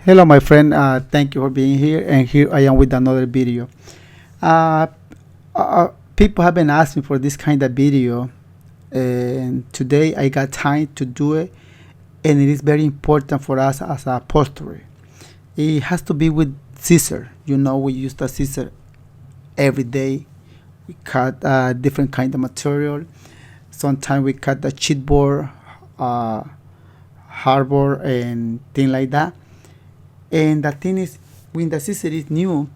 Hello, my friend. Thank you for being here. And here I am with another video. Uh, People have been asking for this kind of video, and today I got time to do it. And it is very important for us as a upholstery. It has to be with scissor. You know, we use the scissor every day. We cut different kind of material. Sometimes we cut the chipboard, uh, hardboard, and thing like that. And the thing is, when the scissor is new,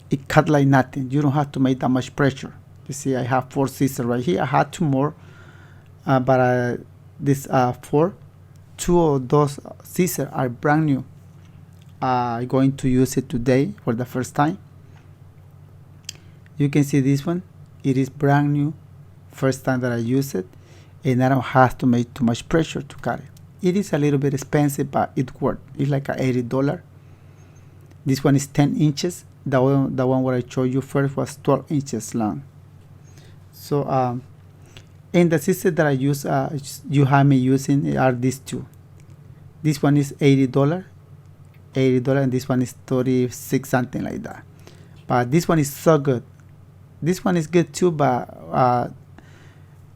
it cut like nothing. You don't have to make that much pressure. You see, I have 4 scissors right here. I had 2 more, but this 4, 2 of those scissors are brand new. I'm going to use it today for the first time. You can see this one. It is brand new. First time that I use it, and I don't have to make too much pressure to cut it. It is a little bit expensive, but it worked. It's like $80. This one is 10 inches. The one where I showed you first was 12 inches long. So, and the scissors that I use, you have me using are these two. This one is $80, and this one is 36, something like that. But this one is so good. This one is good too, but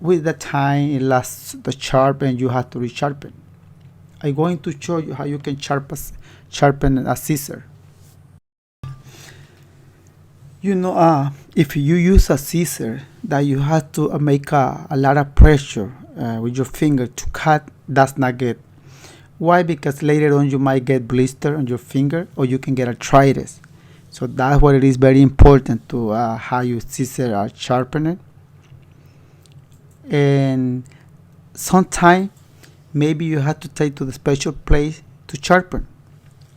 with the time it lasts the sharp, and you have to resharpen. I'm going to show you how you can sharpen a scissor. You know, if you use a scissor that you have to make a lot of pressure with your finger to cut, that's not good. Why? Because later on you might get blister on your finger, or you can get arthritis. So that's why it is very important to how you scissor are sharpened. And sometimes maybe you have to take to the special place to sharpen,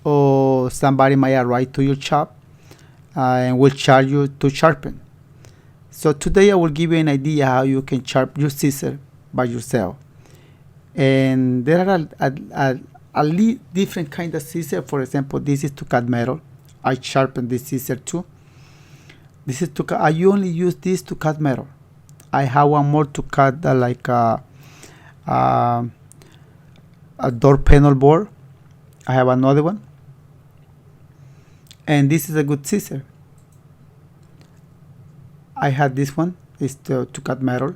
or somebody might arrive to your shop and will charge you to sharpen. So today I will give you an idea how you can sharpen your scissor by yourself. And there are a different kind of scissor. For example, this is to cut metal. I sharpen this scissor too. This is to cut. I only use this to cut metal. I have one more to cut like a door panel board. I have another one. And this is a good scissor. I had this one is to cut metal,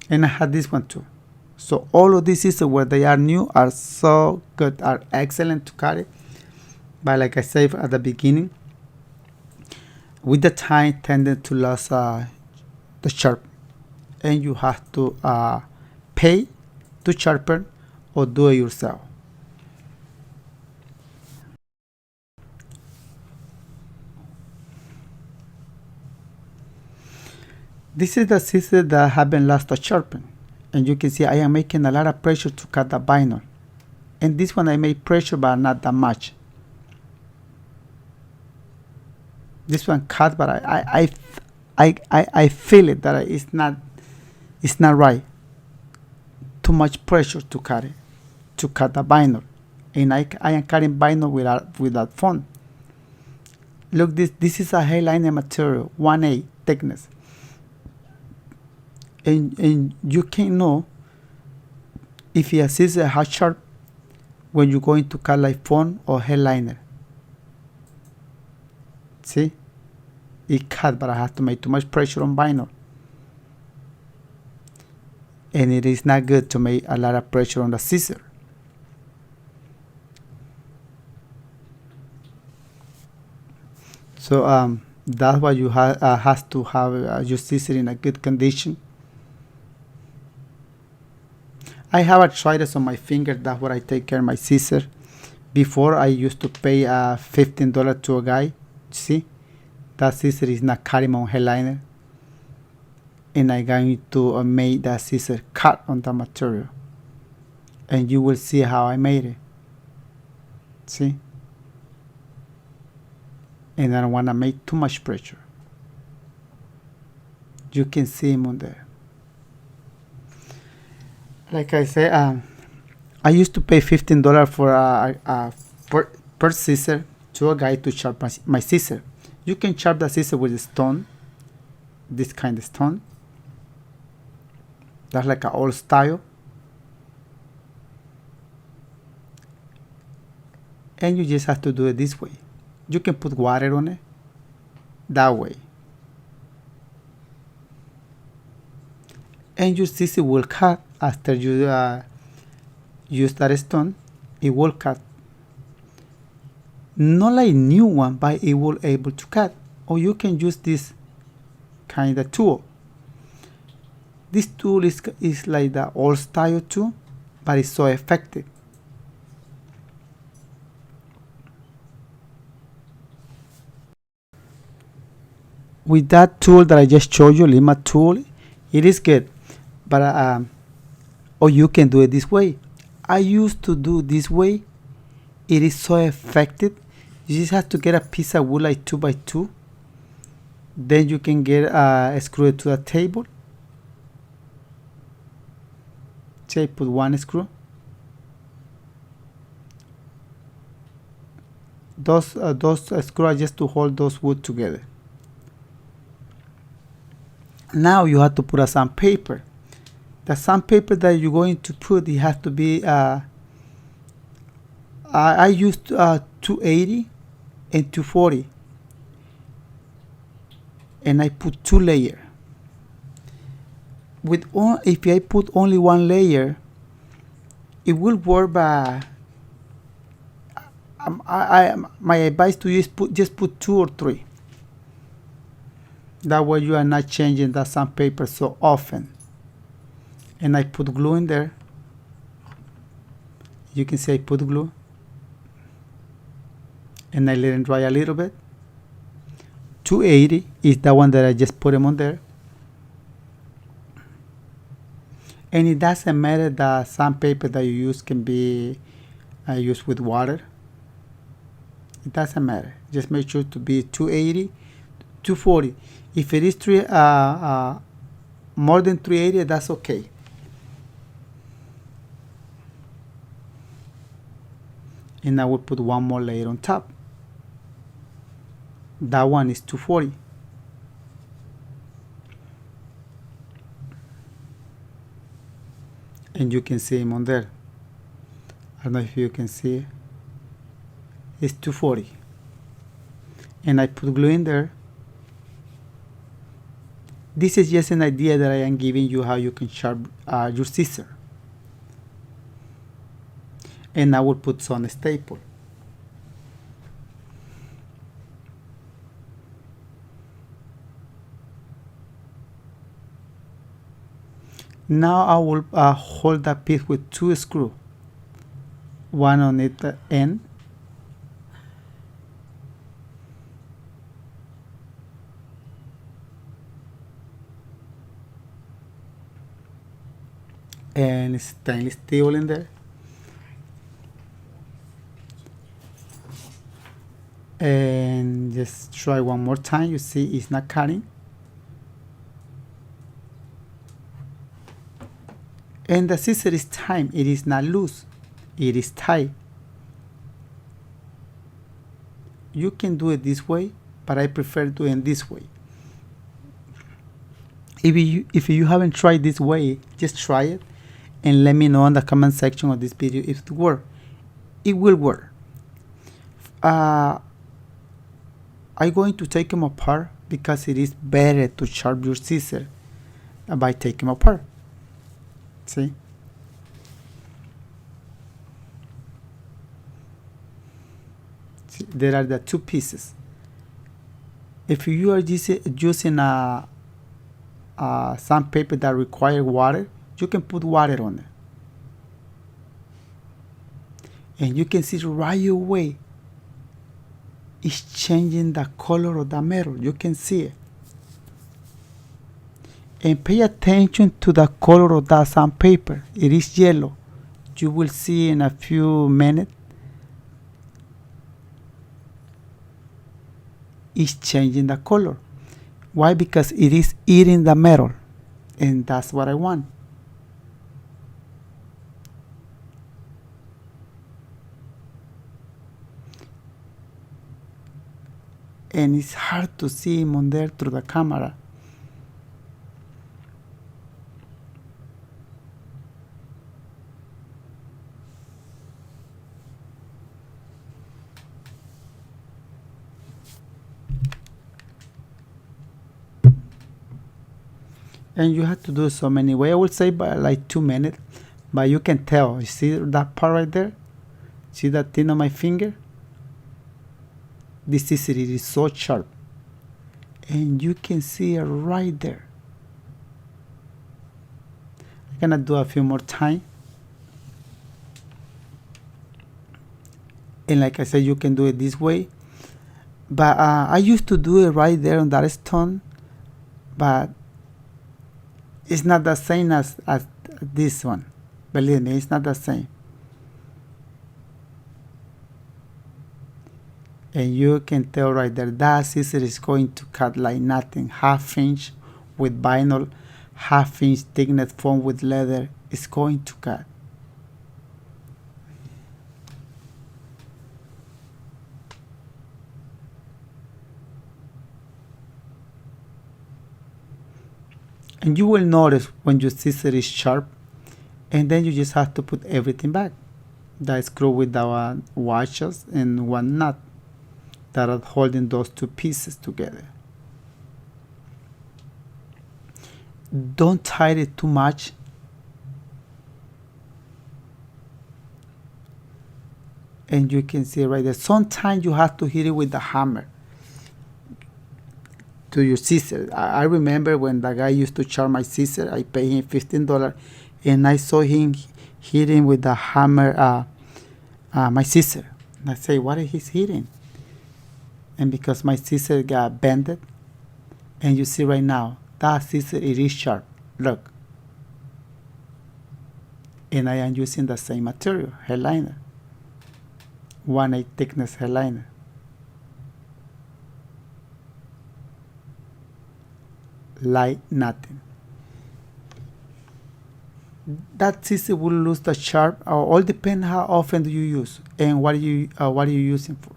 and I had this one too. So all of these scissors, where they are new, are so good, are excellent to cut it. But like I said at the beginning, with the time tended to lose the sharp, and you have to pay to sharpen or do it yourself. This is the scissors that have been lost to sharpen, and you can see I am making a lot of pressure to cut the vinyl. And this one I made pressure, but not that much. This one cut, but I feel it that it's not right. Too much pressure to cut it, to cut the vinyl, and I am cutting vinyl without fun. Look, this is a hairliner material, 1/8 thickness. And you can know if your scissors are sharp when you're going to cut like phone or hairliner. See, it cut, but I have to make too much pressure on vinyl, and it is not good to make a lot of pressure on the scissor. So that's why you has to have your scissor in a good condition. I have arthritis on my finger. That's what I take care of my scissor. Before, I used to pay $15 to a guy. See, that scissor is not cutting on hairliner, and I'm going to make that scissor cut on the material, and you will see how I made it. See, and I don't want to make too much pressure. You can see him on there. Like I say, I used to pay $15 for per scissor to a guy to sharpen my scissor. You can sharpen the scissor with a stone, this kind of stone. That's like an old style. And you just have to do it this way. You can put water on it that way, and your scissors will cut after you use that stone. It will cut, not like new one, but it will able to cut. Or you can use this kind of tool. This tool is like the old style tool, but it's so effective. With that tool that I just showed you, Lima tool, it is good, but or you can do it this way. I used to do this way. It is so effective. You just have to get a piece of wood like 2x2. Then you can get screw it to the table. Say put one screw. Those screws are just to hold those wood together. Now you have to put a sandpaper. The sandpaper that you're going to put, it has to be I used 280 and 240, and I put 2 layers. If I put only 1 layer, it will work, but my advice to you is just put 2 or 3. That way you are not changing the sandpaper so often. And I put glue in there. You can see I put glue. And I let it dry a little bit. 280 is the one that I just put them on there. And it doesn't matter, the sandpaper that you use can be used with water. It doesn't matter. Just make sure to be 280, 240. If it is more than 380, that's okay. And I will put 1 more layer on top. That one is 240. And you can see him on there. I don't know if you can see. It's 240. And I put glue in there. This is just an idea that I am giving you how you can sharpen your scissor. And I will put some staple. Now I will hold that piece with 2 screws, one on its end. And stainless steel in there. And just try one more time. You see it's not cutting. And the scissor is tight. It is not loose. It is tight. You can do it this way, but I prefer doing it this way. If you haven't tried this way, just try it and let me know in the comment section of this video if it works. It will work. I'm going to take them apart because it is better to sharpen your scissor by taking them apart. See? See, there are the 2 pieces. If you are using a sandpaper that requires water, you can put water on it. And you can see right away it's changing the color of the metal. You can see it. And pay attention to the color of that sandpaper. It is yellow. You will see in a few minutes it's changing the color. Why? Because it is eating the metal, and that's what I want. And it's hard to see him on there through the camera. And you have to do so many ways. I would say by like 2 minutes, but you can tell. You see that part right there? See that thing on my finger? This scissor is so sharp, and you can see it right there. I'm gonna do a few more time, and like I said, you can do it this way, but I used to do it right there on that stone, but it's not the same as this one. Believe me, it's not the same. And you can tell right there, that scissor is going to cut like nothing. 1/2 inch with vinyl, 1/2 inch thickness foam with leather is going to cut. And you will notice when your scissor is sharp, and then you just have to put everything back. That screw with our washers and one nut that are holding those two pieces together. Don't tie it too much. And you can see right there. Sometimes you have to hit it with the hammer to your scissor. I remember when the guy used to charge my scissor, I paid him $15, and I saw him hitting with the hammer my scissor. And I say, what is he hitting? And because my scissor got bended, and you see right now, that scissor, it is sharp. Look. And I am using the same material, hairliner. 1/8 thickness hairliner. Like nothing. That scissor will lose the sharp. All depends how often do you use and what are you using for.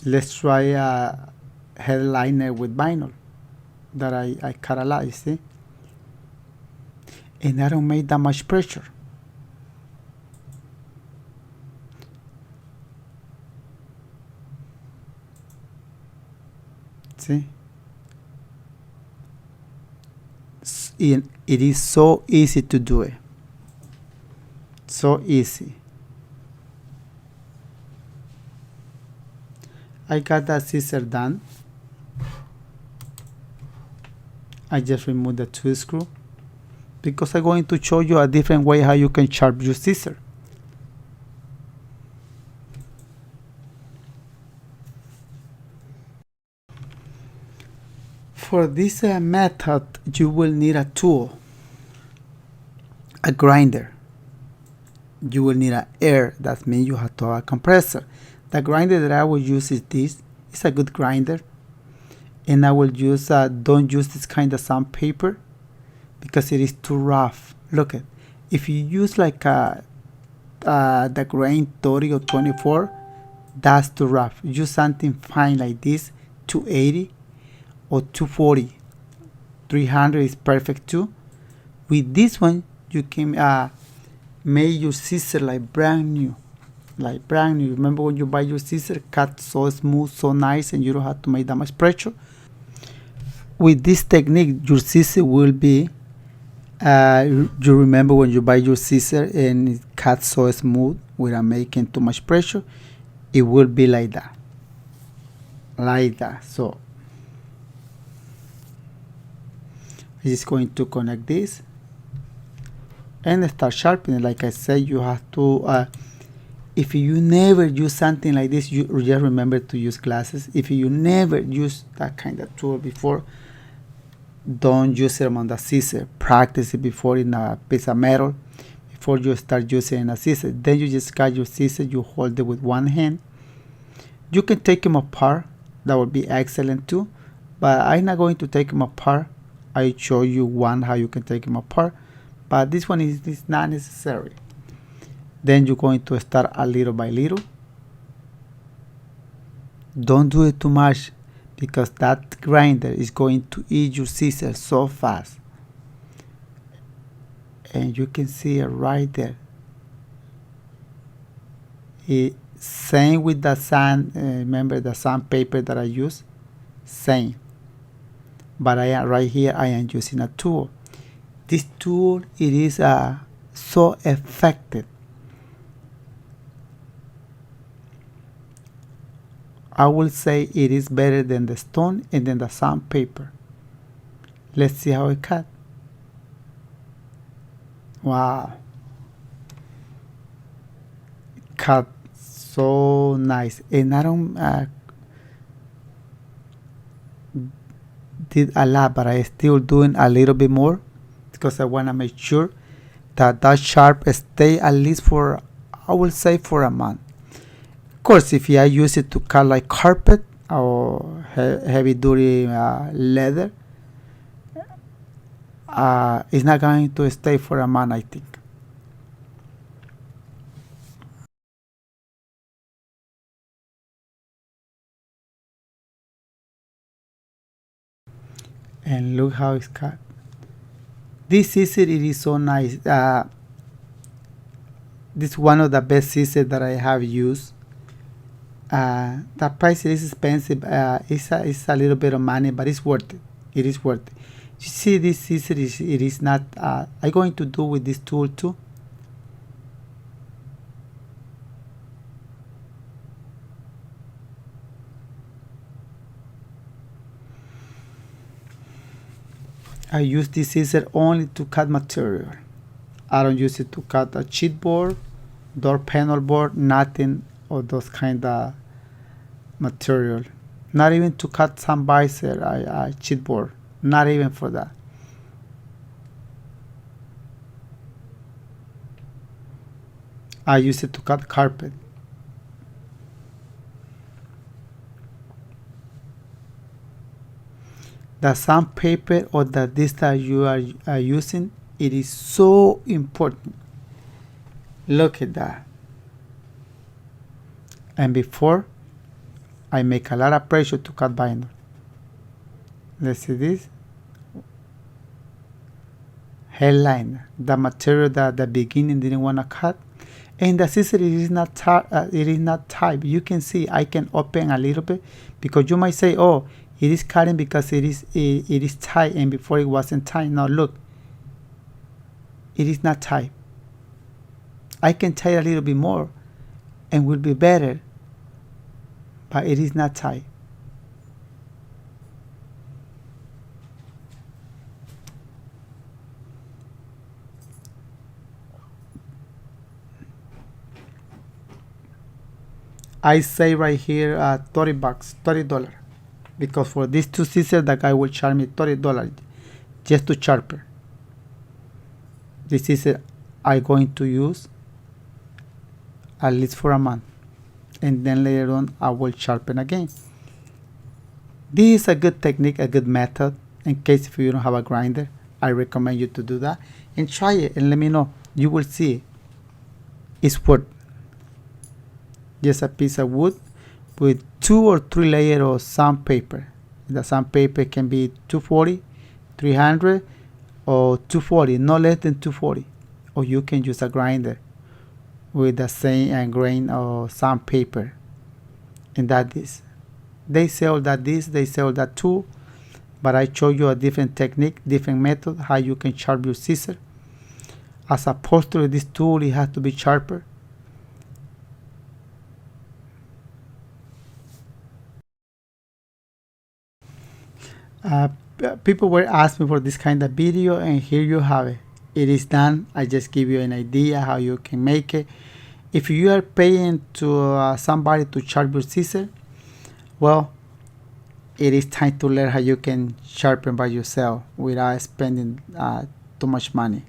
Let's try a headliner with vinyl that I cut a lot, you see? And I don't make that much pressure. See? It is so easy to do it. So easy. I got that scissor done. I just removed the 2 screw because I'm going to show you a different way how you can sharpen your scissor. For this method, you will need a tool, a grinder. You will need an air. That means you have to have a compressor. The grinder that I will use is this. It's a good grinder. And I will use, don't use this kind of sandpaper because it is too rough. Look at, if you use like the grain 30 or 24, that's too rough. Use something fine like this, 280 or 240. 300 is perfect too. With this one, you can make your scissor like brand new. Like brand new. Remember when you buy your scissor, cut so smooth, so nice, and you don't have to make that much pressure. With this technique, your scissor will be, you remember when you buy your scissor and it cuts so smooth without making too much pressure, it will be like that. Like that. So, I'm just going to connect this and start sharpening. Like I said, you have to, if you never use something like this, you just remember to use glasses. If you never use that kind of tool before, don't use it on the scissor. Practice it before in a piece of metal before you start using a scissor. Then you just got your scissor, you hold it with one hand. You can take them apart. That would be excellent too, but I'm not going to take them apart. I show you one how you can take them apart, but this one is not necessary. Then you're going to start a little by little. Don't do it too much because that grinder is going to eat your scissors so fast. And you can see it right there. Same with the sand. Remember the sandpaper that I use? Same. But right here I am using a tool. This tool, it is so effective. I will say it is better than the stone and then the sandpaper. Let's see how it cut. Wow. Cut so nice. And I don't did a lot, but I still doing a little bit more because I want to make sure that that sharp stay at least for, I will say, for a month. Of course, if I use it to cut like carpet or heavy duty leather, it's not going to stay for a month, I think. And look how it's cut. This scissor, it is so nice. This is one of the best scissors that I have used. The price is expensive. It's a little bit of money, but it's worth it. It is worth it. You see, this scissor it is not. I'm going to do with this tool too. I use this scissor only to cut material. I don't use it to cut a sheet board, door panel board, nothing of those kind of material. Not even to cut some visor, sheet board. Not even for that. I use it to cut carpet. The sandpaper or the this that you are using, it is so important. Look at that. And before, I make a lot of pressure to cut binder. Let's see this. Headliner, the material that at the beginning didn't want to cut. And the scissor, it is not tight. You can see I can open a little bit because you might say, oh, it is cutting because it is tight and before it wasn't tight. Now look, it is not tight. I can tie a little bit more and will be better, but it is not tight. I say right here $30, $30. Because for these two scissors, the guy will charge me $30 just to sharpen. This scissor I'm going to use at least for a month, and then later on I will sharpen again. This is a good technique, a good method. In case if you don't have a grinder, I recommend you to do that and try it and let me know. You will see it's worth just a piece of wood with 2 or 3 layers of sandpaper. The sandpaper can be 240, 300, or 240, no less than 240. Or you can use a grinder with the same grain of sandpaper. And that is. They sell that they sell that too. But I show you a different technique, different method, how you can sharpen your scissor. As opposed to this tool, it has to be sharper. People were asking for this kind of video, and here you have it. It is done. I just give you an idea how you can make it. If you are paying to somebody to sharpen your scissor, well, it is time to learn how you can sharpen by yourself without spending too much money.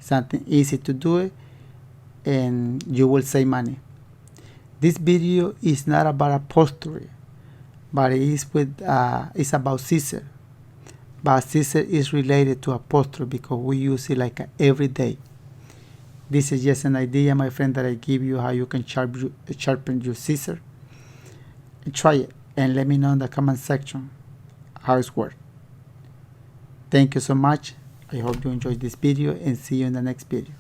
Something easy to do it, and you will save money. This video is not about upholstery, but it is it's about scissor. But scissor is related to upholstery because we use it like every day. This is just an idea, my friend, that I give you how you can sharpen your scissor. Try it and let me know in the comment section how it's worked. Thank you so much. I hope you enjoyed this video and see you in the next video.